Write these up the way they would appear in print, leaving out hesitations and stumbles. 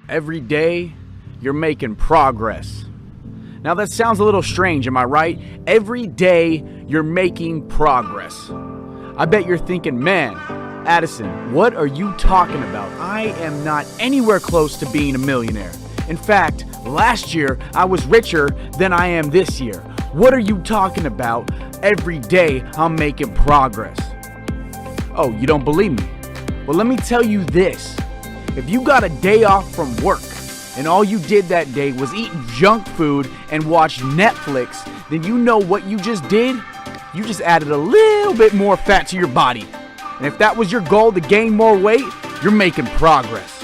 Every day, you're making progress. Now that sounds a little strange, am I right? Every day, you're making progress. I bet you're thinking, man, Addison, what are you talking about? I am not anywhere close to being a millionaire. In fact, last year, I was richer than I am this year. What are you talking about? Every day, I'm making progress. Oh, you don't believe me? Well, let me tell you this. If you got a day off from work and all you did that day was eat junk food and watch Netflix, then you know what you just did? You just added a little bit more fat to your body. And if that was your goal to gain more weight, you're making progress.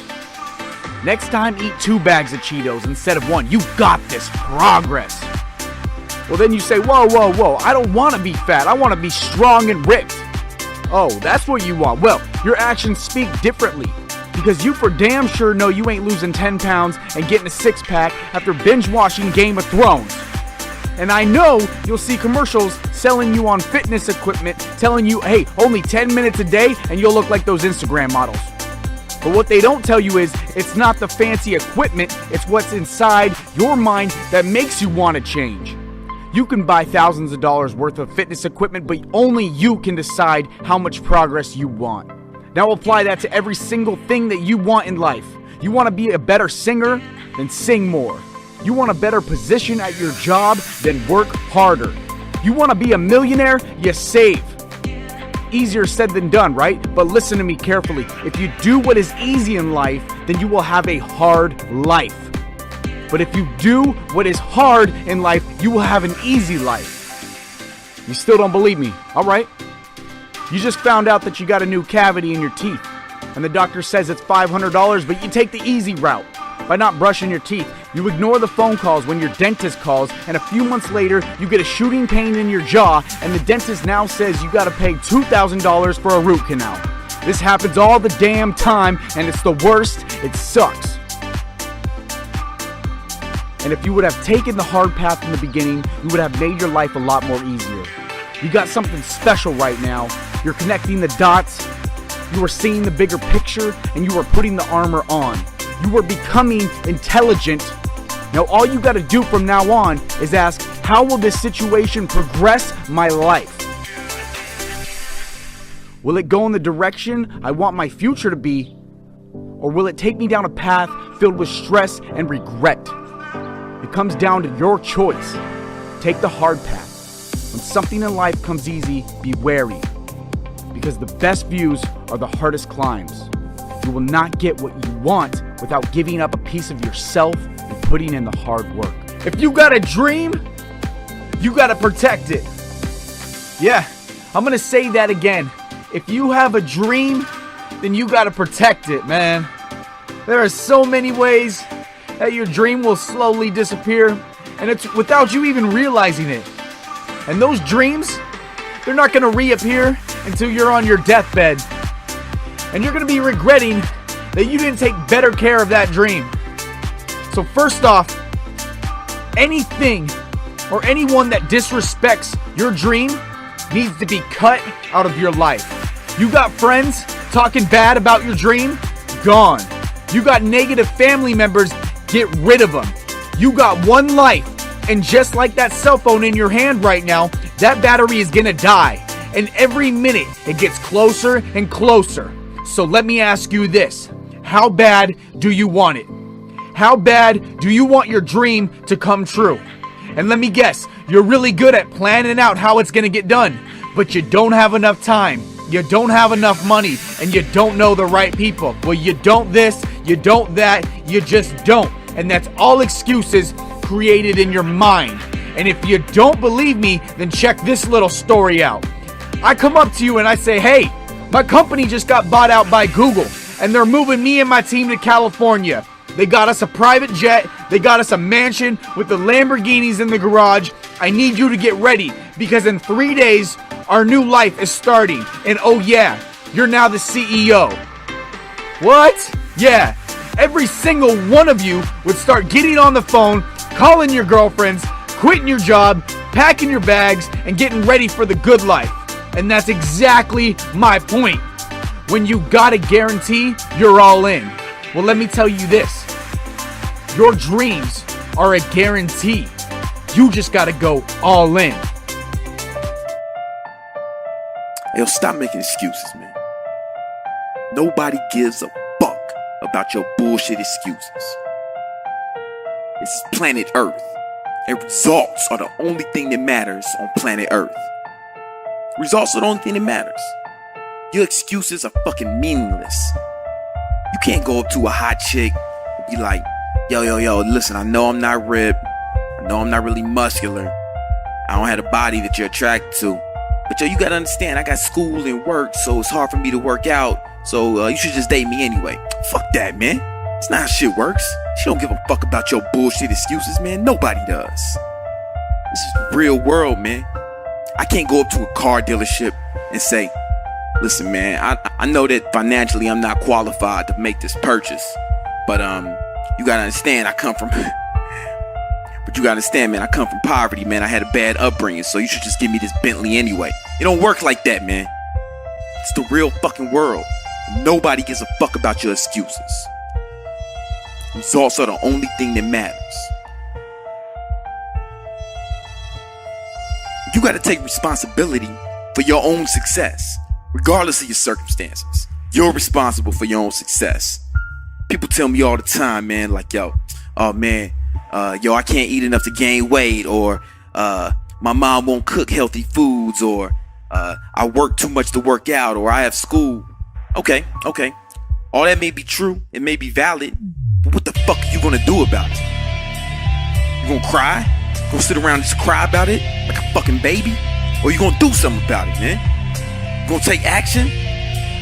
Next time, eat 2 bags of Cheetos instead of 1. You got this. Progress. Well, then you say, whoa, I don't want to be fat. I want to be strong and ripped. Oh, that's what you want. Well, your actions speak differently. Because you for damn sure know you ain't losing 10 pounds and getting a 6-pack after binge watching Game of Thrones. And I know you'll see commercials selling you on fitness equipment, telling you, hey, only 10 minutes a day and you'll look like those Instagram models. But what they don't tell you is it's not the fancy equipment, it's what's inside your mind that makes you want to change. You can buy thousands of dollars worth of fitness equipment, but only you can decide how much progress you want. Now apply that to every single thing that you want in life. You want to be a better singer? Then sing more. You want a better position at your job? Then work harder. You want to be a millionaire? You save. Easier said than done, right? But listen to me carefully. If you do what is easy in life, then you will have a hard life. But if you do what is hard in life, you will have an easy life. You still don't believe me? All right. You just found out that you got a new cavity in your teeth, and the doctor says it's $500, but you take the easy route by not brushing your teeth. You ignore the phone calls when your dentist calls, and a few months later, you get a shooting pain in your jaw, and the dentist now says you gotta pay $2,000 for a root canal. This happens all the damn time, and it's the worst. It sucks. And if you would have taken the hard path in the beginning, you would have made your life a lot more easier. You got something special right now. You're connecting the dots. You are seeing the bigger picture, and you are putting the armor on. You are becoming intelligent. Now all you got to do from now on is ask, how will this situation progress my life? Will it go in the direction I want my future to be, or will it take me down a path filled with stress and regret? It comes down to your choice. Take the hard path. When something in life comes easy, be wary, because the best views are the hardest climbs. You will not get what you want without giving up a piece of yourself and putting in the hard work. If you got a dream, you got to protect it. Yeah, I'm going to say that again. If you have a dream, then you got to protect it, man. There are so many ways that your dream will slowly disappear, and it's without you even realizing it. And those dreams, they're not going to reappear until you're on your deathbed. And you're going to be regretting that you didn't take better care of that dream. So first off, anything or anyone that disrespects your dream needs to be cut out of your life. You got friends talking bad about your dream? Gone. You got negative family members? Get rid of them. You got one life. And just like that cell phone in your hand right now, that battery is gonna die. And every minute, it gets closer and closer. So let me ask you this. How bad do you want it? How bad do you want your dream to come true? And let me guess, you're really good at planning out how it's gonna get done, but you don't have enough time. You don't have enough money, and you don't know the right people. Well, you don't this, you don't that, you just don't. And that's all excuses created in your mind. And if you don't believe me, then check this little story out. I come up to you and I say, hey, my company just got bought out by Google, and they're moving me and my team to California. They got us a private jet, they got us a mansion with the Lamborghinis in the garage. I need you to get ready, because in 3 days, our new life is starting. And oh yeah, you're now the CEO. What? Yeah, every single one of you would start getting on the phone, calling your girlfriends, quitting your job, packing your bags, and getting ready for the good life. And that's exactly my point. When you got a guarantee, you're all in. Well, let me tell you this. Your dreams are a guarantee. You just gotta go all in. Yo, stop making excuses, man. Nobody gives a fuck about your bullshit excuses. This is planet Earth, and results are the only thing that matters on planet Earth. Results are the only thing that matters. Your excuses are fucking meaningless. You can't go up to a hot chick and be like, yo, listen, I know I'm not ripped. I know I'm not really muscular. I don't have a body that you're attracted to. But yo, you gotta understand, I got school and work, so it's hard for me to work out. So you should just date me anyway. Fuck that, man. It's not how shit works. She don't give a fuck about your bullshit excuses, man. Nobody does. This is the real world, man. I can't go up to a car dealership and say, listen, man, I know that financially I'm not qualified to make this purchase. But you gotta understand, I come from poverty, man. I had a bad upbringing, so you should just give me this Bentley anyway. It don't work like that, man. It's the real fucking world. Nobody gives a fuck about your excuses. Results are the only thing that matters. You gotta take responsibility for your own success, regardless of your circumstances. You're responsible for your own success. People tell me all the time, man, like, yo, oh man, I can't eat enough to gain weight, or my mom won't cook healthy foods, or I work too much to work out, or I have school. Okay. All that may be true, it may be valid, but what the fuck are you gonna do about it? You gonna cry? You gonna sit around and just cry about it like a fucking baby? Or you gonna do something about it, man? You gonna take action?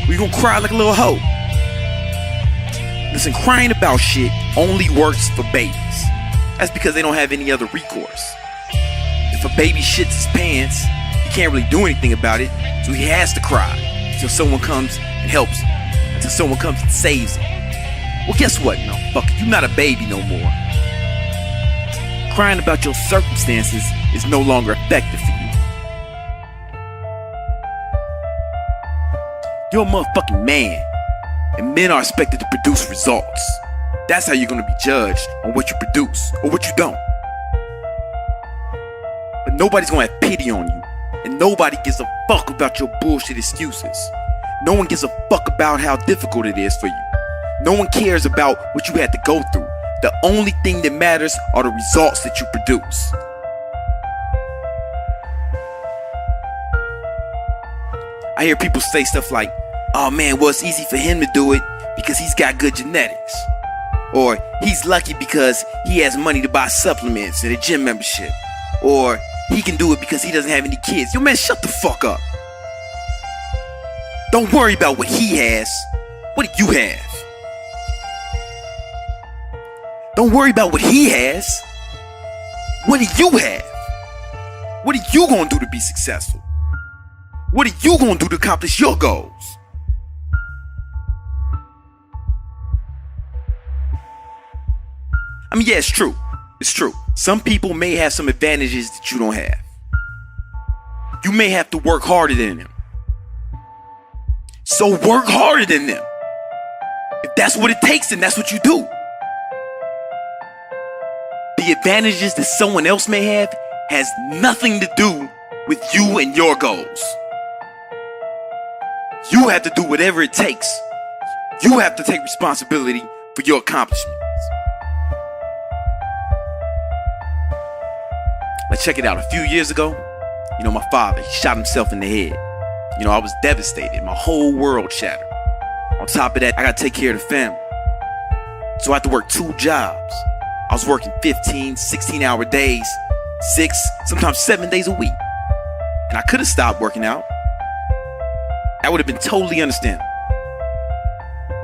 Or you gonna cry like a little hoe? Listen, crying about shit only works for babies. That's because they don't have any other recourse. If a baby shits his pants, he can't really do anything about it, so he has to cry until someone comes and helps him, until someone comes and saves him. Well, guess what? No, fuck it, you're not a baby no more. Crying about your circumstances is no longer effective for you. You're a motherfucking man, and men are expected to produce results. That's how you're gonna be judged on what you produce or what you don't. But nobody's gonna have pity on you, and nobody gives a fuck about your bullshit excuses. No one gives a fuck about how difficult it is for you. No one cares about what you had to go through. The only thing that matters are the results that you produce. I hear people say stuff like, oh man, well, it's easy for him to do it because he's got good genetics. Or he's lucky because he has money to buy supplements and a gym membership. Or he can do it because he doesn't have any kids. Yo man, shut the fuck up. Don't worry about what he has. What do you have? Don't worry about what he has. What do you have? What are you gonna do to be successful? What are you gonna do to accomplish your goals? I mean, yeah, it's true. It's true. Some people may have some advantages that you don't have. You may have to work harder than them. So work harder than them. If that's what it takes, then that's what you do. The advantages that someone else may have has nothing to do with you and your goals. You have to do whatever it takes. You have to take responsibility for your accomplishments. Now check it out. A few years ago, my father, he shot himself in the head. I was devastated. My whole world shattered. On top of that, I gotta take care of the family. So I had to work 2 jobs. I was working 15, 16-hour days, 6, sometimes 7 days a week. And I could have stopped working out. That would have been totally understandable.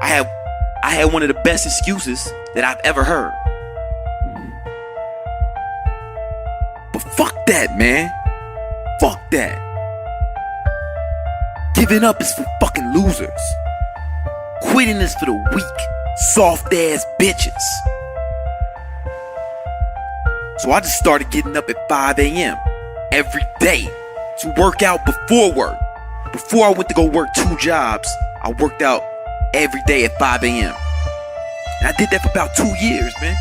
I had one of the best excuses that I've ever heard. But fuck that, man. Fuck that. Giving up is for fucking losers. Quitting is for the weak, soft-ass bitches. So I just started getting up at 5 a.m. every day to work out before work. Before I went to go work 2 jobs, I worked out every day at 5 a.m. And I did that for about 2 years, man.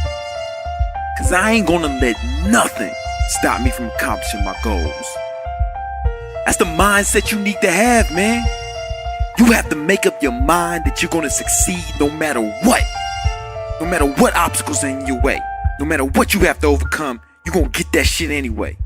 Cause I ain't gonna let nothing stop me from accomplishing my goals. That's the mindset you need to have, man. You have to make up your mind that you're gonna succeed no matter what. No matter what obstacles are in your way. No matter what you have to overcome, you're gonna get that shit anyway.